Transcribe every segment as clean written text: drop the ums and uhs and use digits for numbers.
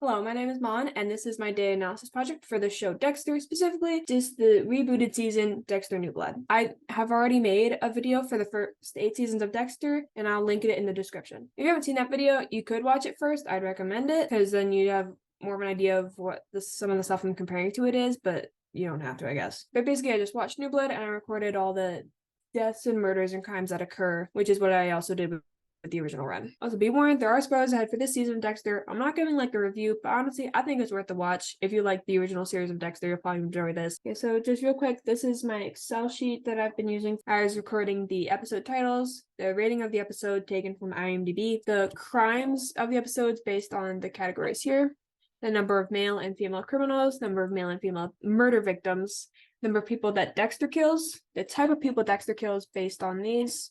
Hello, my name is Mon, and this is my data analysis project for the show Dexter, specifically just the rebooted season, Dexter New Blood. I have already made a video for the first 8 seasons of Dexter, and I'll link it in the description. If you haven't seen that video, you could watch it first. I'd recommend it, because then you have more of an idea of what some of the stuff I'm comparing to it is, but you don't have to, I guess. But basically, I just watched New Blood, and I recorded all the deaths and murders and crimes that occur, which is what I also did with the original run. Also, be warned, there are spoilers ahead for this season of Dexter. I'm not giving like a review, but honestly, I think it's worth the watch. If you like the original series of Dexter, you'll probably enjoy this. Okay, so just real quick, this is my Excel sheet that I've been using. I was recording the episode titles, the rating of the episode taken from IMDb, the crimes of the episodes based on the categories here, the number of male and female criminals, number of male and female murder victims, number of people that Dexter kills, the type of people Dexter kills based on these,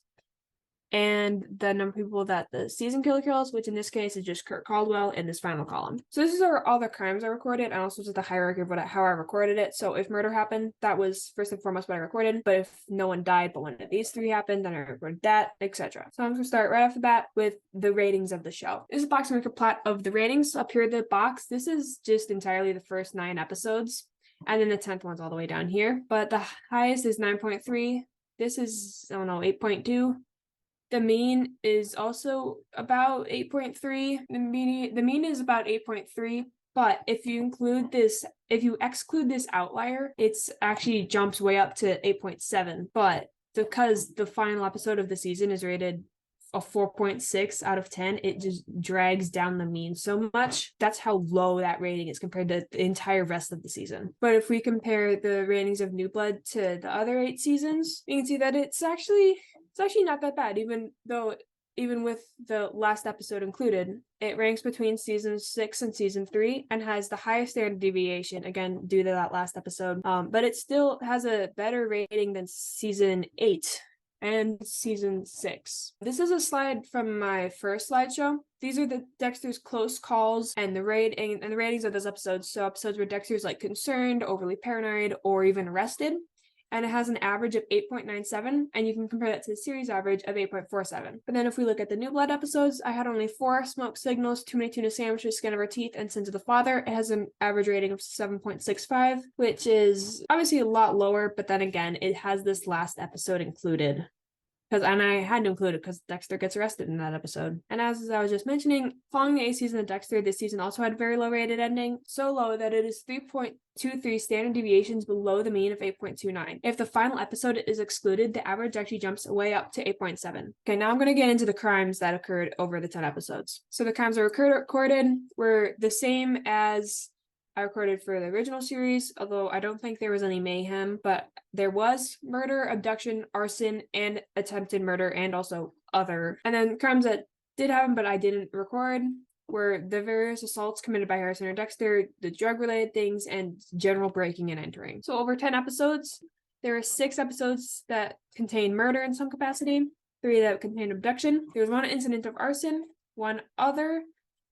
and the number of people that the season killer kills, which in this case is just Kurt Caldwell in this final column. So this is all the crimes I recorded, and also just the hierarchy of how I recorded it. So if murder happened, that was first and foremost what I recorded. But if no one died, but one of these three happened, then I recorded that, etc. So I'm going to start right off the bat with the ratings of the show. This is a box maker plot of the ratings. Up here, the box, this is just entirely the first 9 episodes. And then the 10th one's all the way down here. But the highest is 9.3. This is, I don't know, 8.2. The mean is also about 8.3. The mean is about 8.3. But if you exclude this outlier, it's actually jumps way up to 8.7. But because the final episode of the season is rated a 4.6 out of 10, it just drags down the mean so much. That's how low that rating is compared to the entire rest of the season. But if we compare the ratings of New Blood to the other 8 seasons, you can see that it's actually not that bad, even with the last episode included. It ranks between season 6 and season 3 and has the highest standard deviation, again, due to that last episode. But it still has a better rating than season 8 and season 6. This is a slide from my first slideshow. These are the Dexter's close calls and the ratings of those episodes. So episodes where Dexter's like concerned, overly paranoid, or even arrested. And it has an average of 8.97, and you can compare that to the series average of 8.47. But then if we look at the New Blood episodes, I had only 4 smoke signals, too many tuna sandwiches, skin of our teeth, and sins of the father. It has an average rating of 7.65, which is obviously a lot lower, but then again, it has this last episode included. And I had to include it because Dexter gets arrested in that episode. And as I was just mentioning, following the 8th season of Dexter, this season also had a very low rated ending, so low that it is 3.23 standard deviations below the mean of 8.29. If the final episode is excluded, the average actually jumps way up to 8.7. Okay, now I'm going to get into the crimes that occurred over the 10 episodes. So the crimes that recorded were the same as I recorded for the original series, although I don't think there was any mayhem, but there was murder, abduction, arson, and attempted murder, and also other. And then crimes that did happen but I didn't record were the various assaults committed by Harrison or Dexter, the drug-related things, and general breaking and entering. So over 10 episodes, there are 6 episodes that contain murder in some capacity, 3 that contain abduction. There was 1 incident of arson, 1 other,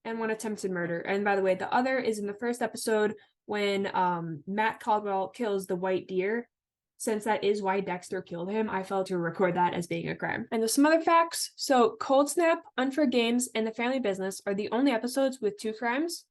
and 1 attempted murder. And by the way, the other is in the first episode when Matt Caldwell kills the white deer. Since that is why Dexter killed him, I felt to record that as being a crime. And there's some other facts. So Cold Snap, Unfair Games, and The Family Business are the only episodes with 2 crimes.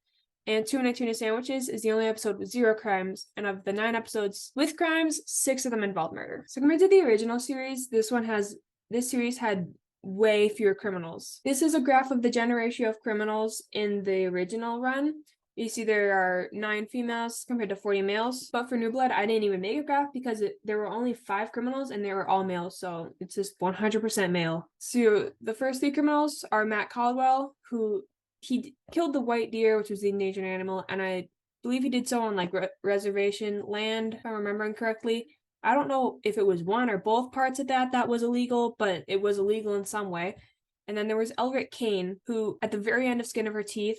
And Tuna Sandwiches is the only episode with 0 crimes. And of the 9 episodes with crimes, 6 of them involved murder. So compared to the original series, this series had way fewer criminals. This is a graph of the gender ratio of criminals in the original run. You see there are 9 females compared to 40 males. But for New Blood, I didn't even make a graph because there were only 5 criminals and they were all males. So it's just 100% male. So the first 3 criminals are Matt Caldwell, who he killed the white deer, which was the endangered animal. And I believe he did so on like reservation land, if I'm remembering correctly. I don't know if it was one or both parts of that was illegal, but it was illegal in some way. And then there was Elric Kane, who at the very end of Skin of Her Teeth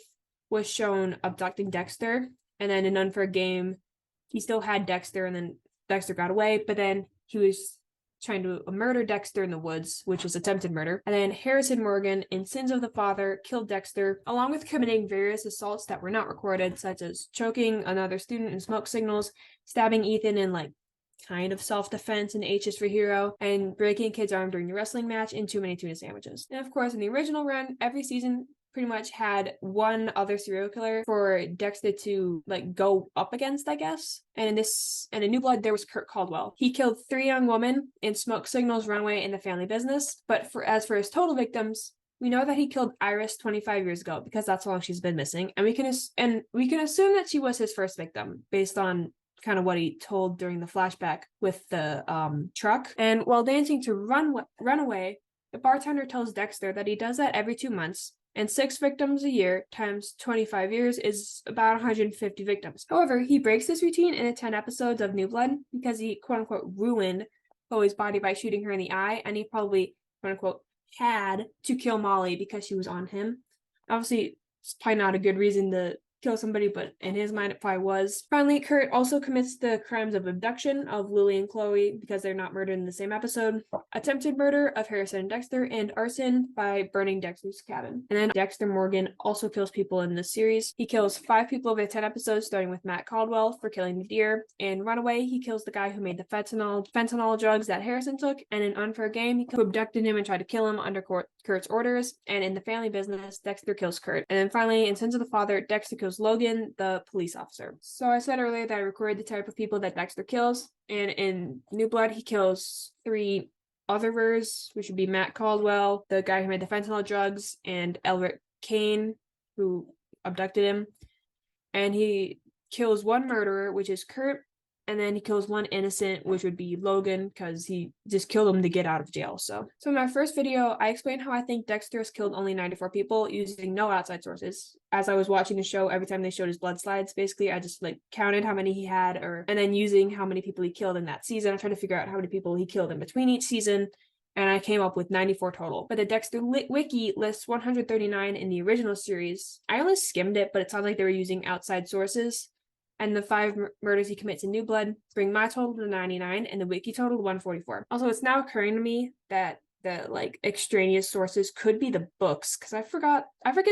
was shown abducting Dexter. And then in Unfair Game, he still had Dexter, and then Dexter got away, but then he was trying to murder Dexter in the woods, which was attempted murder. And then Harrison Morgan in Sins of the Father killed Dexter, along with committing various assaults that were not recorded, such as choking another student in smoke signals, stabbing Ethan in like kind of self-defense in H is for Hero, and breaking a kid's arm during the wrestling match in Too Many Tuna Sandwiches. And of course, in the original run, every season pretty much had one other serial killer for Dexter to like go up against, I guess. And in New Blood, there was Kurt Caldwell. He killed 3 young women in Smoke Signals, Runaway, and The Family Business. But as for his total victims, we know that he killed Iris 25 years ago because that's how long she's been missing, and we can assume that she was his first victim based on kind of what he told during the flashback with the truck. And while dancing to Runaway, the bartender tells Dexter that he does that every 2 months, and 6 victims a year times 25 years is about 150 victims. However, he breaks this routine in the 10 episodes of New Blood because he quote-unquote ruined Chloe's body by shooting her in the eye, and he probably quote-unquote had to kill Molly because she was on him. Obviously, it's probably not a good reason to kill somebody, but in his mind it probably was. Finally, Kurt also commits the crimes of abduction of Lily and Chloe because they're not murdered in the same episode, attempted murder of Harrison and Dexter, and arson by burning Dexter's cabin. And then Dexter Morgan also kills people in this series. He kills 5 people over 10 episodes, starting with Matt Caldwell for killing the deer. In Runaway, he kills the guy who made the fentanyl drugs that Harrison took, and in Unfair Game, he abducted him and tried to kill him under Kurt's orders. And in The Family Business, Dexter kills Kurt. And then finally, in Sins of the Father, Dexter kills Logan, the police officer. So I said earlier that I recorded the type of people that Dexter kills, and in New Blood, he kills 3 otherers, which would be Matt Caldwell, the guy who made the fentanyl drugs, and Elric Kane, who abducted him. And he kills 1 murderer, which is Kurt, and then he kills 1 innocent, which would be Logan, because he just killed him to get out of jail. So in my first video, I explained how I think Dexter has killed only 94 people using no outside sources. As I was watching the show, every time they showed his blood slides, basically, I just like counted how many he had, and then using how many people he killed in that season, I tried to figure out how many people he killed in between each season, and I came up with 94 total. But the Dexter Wiki lists 139 in the original series. I only skimmed it, but it sounds like they were using outside sources. And the 5 murders he commits in New Blood bring my total to 99 and the wiki total to 144. Also, it's now occurring to me that the like extraneous sources could be the books, because I forget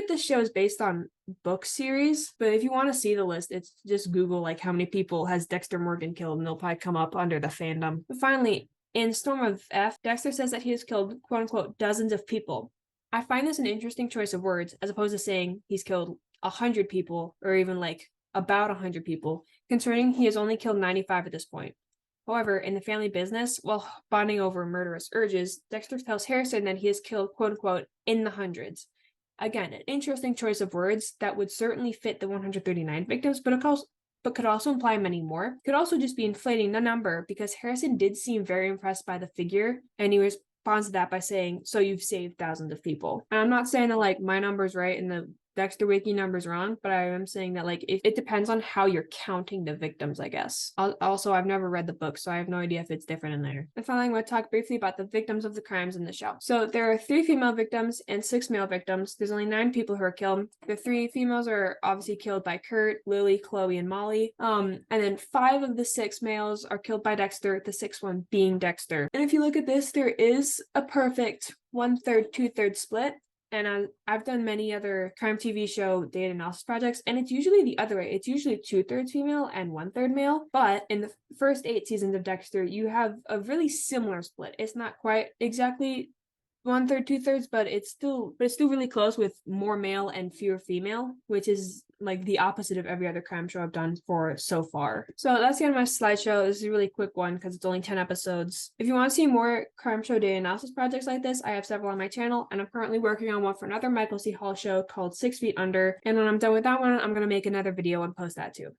this show is based on book series. But if you want to see the list, it's just Google like how many people has Dexter Morgan killed, and they'll probably come up under the fandom. But finally, in Storm of F, Dexter says that he has killed quote unquote dozens of people. I find this an interesting choice of words, as opposed to saying he's killed 100 people or even like about 100 people, concerning he has only killed 95 at this point. However, in The Family Business, while bonding over murderous urges, Dexter tells Harrison that he has killed quote-unquote in the hundreds. Again, an interesting choice of words that would certainly fit the 139 victims, but could also imply many more. Could also just be inflating the number, because Harrison did seem very impressed by the figure, and he responds to that by saying, "So you've saved thousands of people." And I'm not saying that like my number's right and the Dexter Wiki number's wrong, but I am saying that like it depends on how you're counting the victims, I guess. Also, I've never read the book, so I have no idea if it's different in there. And finally, I'm going to talk briefly about the victims of the crimes in the show. So there are 3 female victims and 6 male victims. There's only 9 people who are killed. The 3 females are obviously killed by Kurt, Lily, Chloe, and Molly. And then 5 of the 6 males are killed by Dexter, the 6th one being Dexter. And if you look at this, there is a perfect 1/3, 2/3 split. And I've done many other crime TV show data analysis projects, and it's usually the other way. It's usually 2/3 female and 1/3 male. But in the first 8 seasons of Dexter, you have a really similar split. It's not quite exactly 1/3, 2/3, but it's still really close, with more male and fewer female, which is like the opposite of every other crime show I've done for so far. So that's the end of my slideshow. This is a really quick one because it's only 10 episodes. If you want to see more crime show data analysis projects like this, I have several on my channel, and I'm currently working on one for another Michael C. Hall show called 6 Feet Under. And when I'm done with that one, I'm going to make another video and post that too.